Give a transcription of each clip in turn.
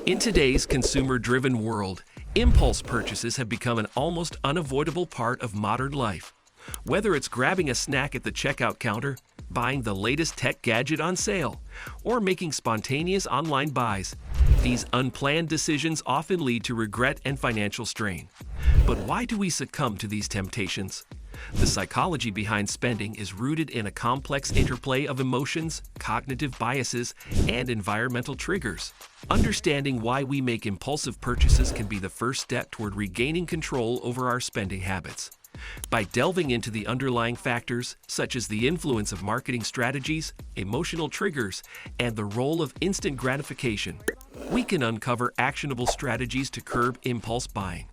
In today's consumer-driven world, impulse purchases have become an almost unavoidable part of modern life. Whether it's grabbing a snack at the checkout counter, buying the latest tech gadget on sale, or making spontaneous online buys, these unplanned decisions often lead to regret and financial strain. But why do we succumb to these temptations? The psychology behind spending is rooted in a complex interplay of emotions, cognitive biases, and environmental triggers. Understanding why we make impulsive purchases can be the first step toward regaining control over our spending habits. By delving into the underlying factors, such as the influence of marketing strategies, emotional triggers, and the role of instant gratification, we can uncover actionable strategies to curb impulse buying.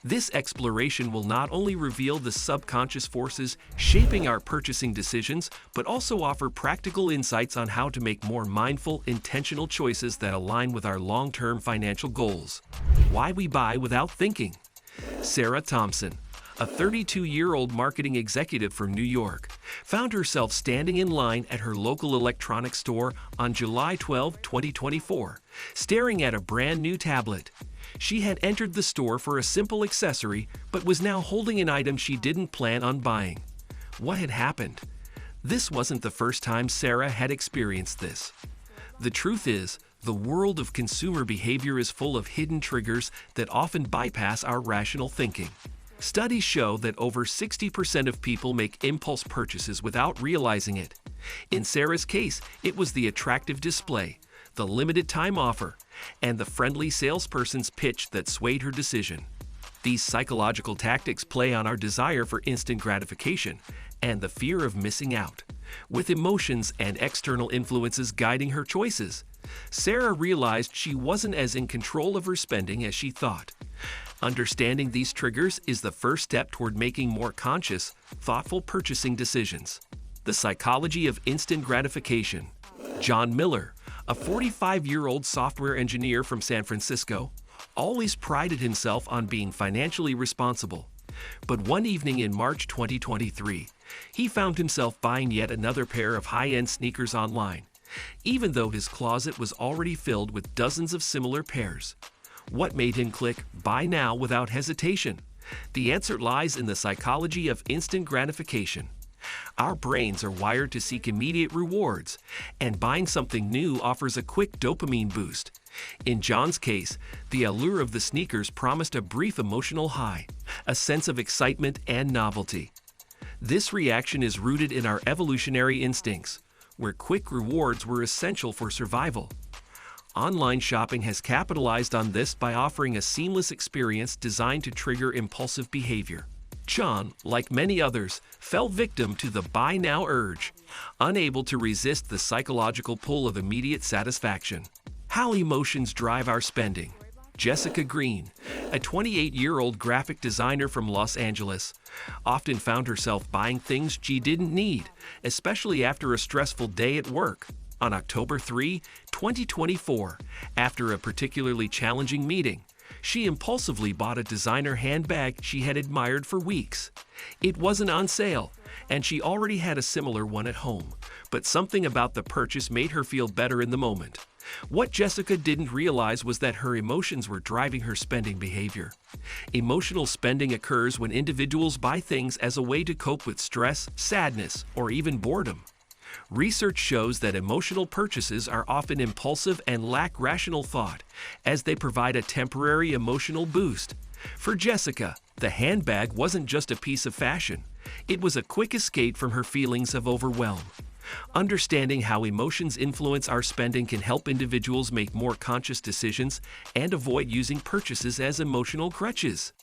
This exploration will not only reveal the subconscious forces shaping our purchasing decisions, but also offer practical insights on how to make more mindful, intentional choices that align with our long-term financial goals. Why we buy without thinking. Sarah Thompson, a 32-year-old marketing executive from New York, found herself standing in line at her local electronics store on July 12, 2024, staring at a brand new tablet. She had entered the store for a simple accessory, but was now holding an item she didn't plan on buying. What had happened? This wasn't the first time Sarah had experienced this. The truth is, the world of consumer behavior is full of hidden triggers that often bypass our rational thinking. Studies show that over 60% of people make impulse purchases without realizing it. In Sarah's case, it was the attractive display, the limited time offer, and the friendly salesperson's pitch that swayed her decision. These psychological tactics play on our desire for instant gratification and the fear of missing out. With emotions and external influences guiding her choices, Sarah realized she wasn't as in control of her spending as she thought. Understanding these triggers is the first step toward making more conscious, thoughtful purchasing decisions. The psychology of instant gratification. John Miller, a 45-year-old software engineer from San Francisco, always prided himself on being financially responsible. But one evening in March 2023, he found himself buying yet another pair of high-end sneakers online, even though his closet was already filled with dozens of similar pairs. What made him click buy now without hesitation? The answer lies in the psychology of instant gratification. Our brains are wired to seek immediate rewards, and buying something new offers a quick dopamine boost. In John's case, the allure of the sneakers promised a brief emotional high, a sense of excitement and novelty. This reaction is rooted in our evolutionary instincts, where quick rewards were essential for survival. Online shopping has capitalized on this by offering a seamless experience designed to trigger impulsive behavior. John, like many others, fell victim to the buy now urge, unable to resist the psychological pull of immediate satisfaction. How emotions drive our spending. Jessica Green, a 28-year-old graphic designer from Los Angeles, often found herself buying things she didn't need, especially after a stressful day at work. On October 3, 2024, after a particularly challenging meeting, she impulsively bought a designer handbag she had admired for weeks. It wasn't on sale, and she already had a similar one at home, but something about the purchase made her feel better in the moment. What Jessica didn't realize was that her emotions were driving her spending behavior. Emotional spending occurs when individuals buy things as a way to cope with stress, sadness, or even boredom. Research shows that emotional purchases are often impulsive and lack rational thought, as they provide a temporary emotional boost. For Jessica, the handbag wasn't just a piece of fashion. It was a quick escape from her feelings of overwhelm. Understanding how emotions influence our spending can help individuals make more conscious decisions and avoid using purchases as emotional crutches.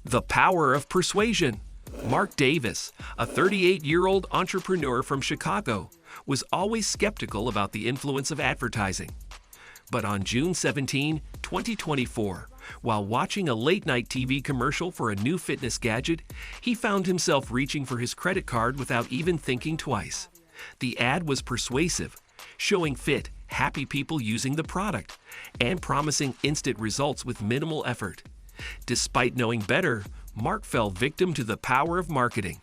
The power of persuasion. Mark Davis, a 38-year-old entrepreneur from Chicago, was always skeptical about the influence of advertising. But on June 17, 2024, while watching a late-night TV commercial for a new fitness gadget, he found himself reaching for his credit card without even thinking twice. The ad was persuasive, showing fit, happy people using the product, and promising instant results with minimal effort. Despite knowing better, Mark fell victim to the power of marketing.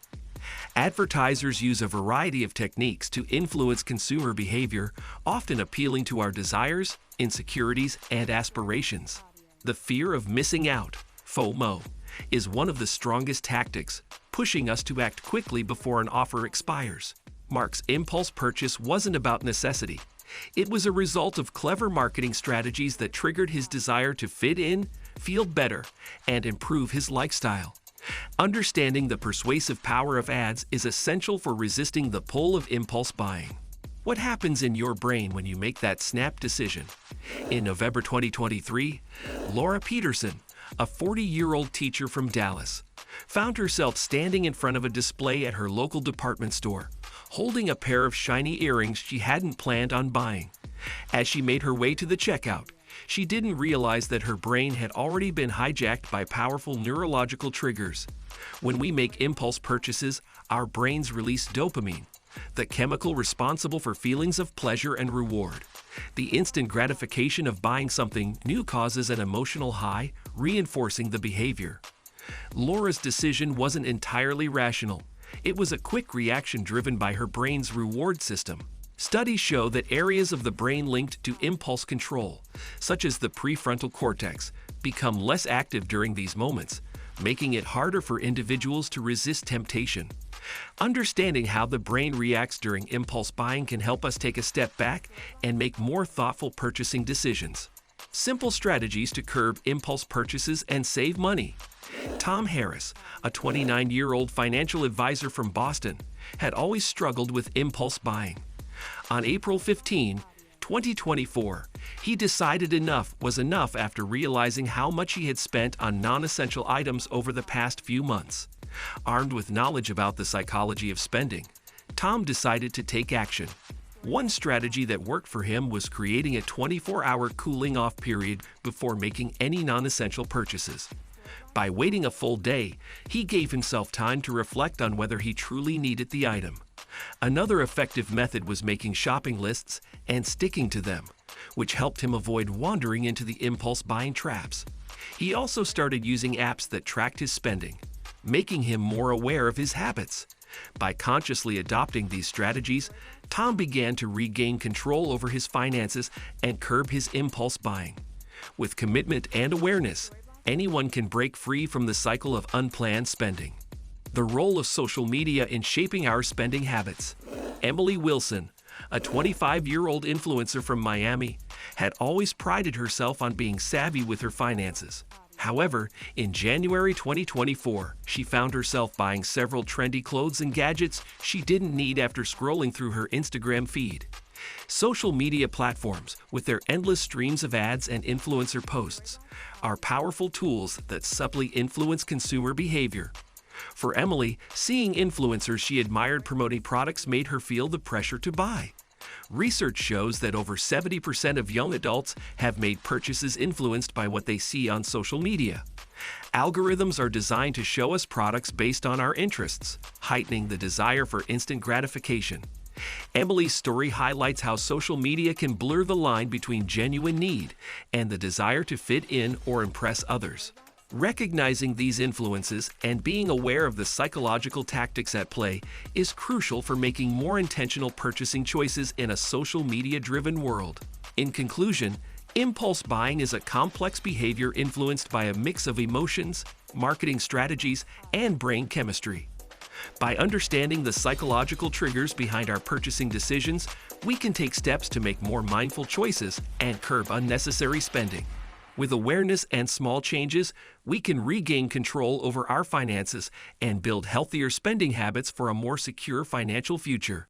Advertisers use a variety of techniques to influence consumer behavior, often appealing to our desires, insecurities, and aspirations. The fear of missing out, FOMO, is one of the strongest tactics, pushing us to act quickly before an offer expires. Mark's impulse purchase wasn't about necessity. It was a result of clever marketing strategies that triggered his desire to fit in, feel better, and improve his lifestyle. Understanding the persuasive power of ads is essential for resisting the pull of impulse buying. What happens in your brain when you make that snap decision? In November 2023, Laura Peterson, a 40-year-old teacher from Dallas, found herself standing in front of a display at her local department store, holding a pair of shiny earrings she hadn't planned on buying. As she made her way to the checkout, she didn't realize that her brain had already been hijacked by powerful neurological triggers. When we make impulse purchases, our brains release dopamine, the chemical responsible for feelings of pleasure and reward. The instant gratification of buying something new causes an emotional high, reinforcing the behavior. Laura's decision wasn't entirely rational. It was a quick reaction driven by her brain's reward system. Studies show that areas of the brain linked to impulse control, such as the prefrontal cortex, become less active during these moments, making it harder for individuals to resist temptation. Understanding how the brain reacts during impulse buying can help us take a step back and make more thoughtful purchasing decisions. Simple strategies to curb impulse purchases and save money. Tom Harris, a 29-year-old financial advisor from Boston, had always struggled with impulse buying. On April 15, 2024, he decided enough was enough after realizing how much he had spent on non-essential items over the past few months. Armed with knowledge about the psychology of spending, Tom decided to take action. One strategy that worked for him was creating a 24-hour cooling-off period before making any non-essential purchases. By waiting a full day, he gave himself time to reflect on whether he truly needed the item. Another effective method was making shopping lists and sticking to them, which helped him avoid wandering into the impulse buying traps. He also started using apps that tracked his spending, making him more aware of his habits. By consciously adopting these strategies, Tom began to regain control over his finances and curb his impulse buying. With commitment and awareness, anyone can break free from the cycle of unplanned spending. The role of social media in shaping our spending habits. Emily Wilson, a 25-year-old influencer from Miami, had always prided herself on being savvy with her finances. However, in January 2024, she found herself buying several trendy clothes and gadgets she didn't need after scrolling through her Instagram feed. Social media platforms, with their endless streams of ads and influencer posts, are powerful tools that subtly influence consumer behavior. For Emily, seeing influencers she admired promoting products made her feel the pressure to buy. Research shows that over 70% of young adults have made purchases influenced by what they see on social media. Algorithms are designed to show us products based on our interests, heightening the desire for instant gratification. Emily's story highlights how social media can blur the line between genuine need and the desire to fit in or impress others. Recognizing these influences and being aware of the psychological tactics at play is crucial for making more intentional purchasing choices in a social media-driven world. In conclusion, impulse buying is a complex behavior influenced by a mix of emotions, marketing strategies, and brain chemistry. By understanding the psychological triggers behind our purchasing decisions, we can take steps to make more mindful choices and curb unnecessary spending. With awareness and small changes, we can regain control over our finances and build healthier spending habits for a more secure financial future.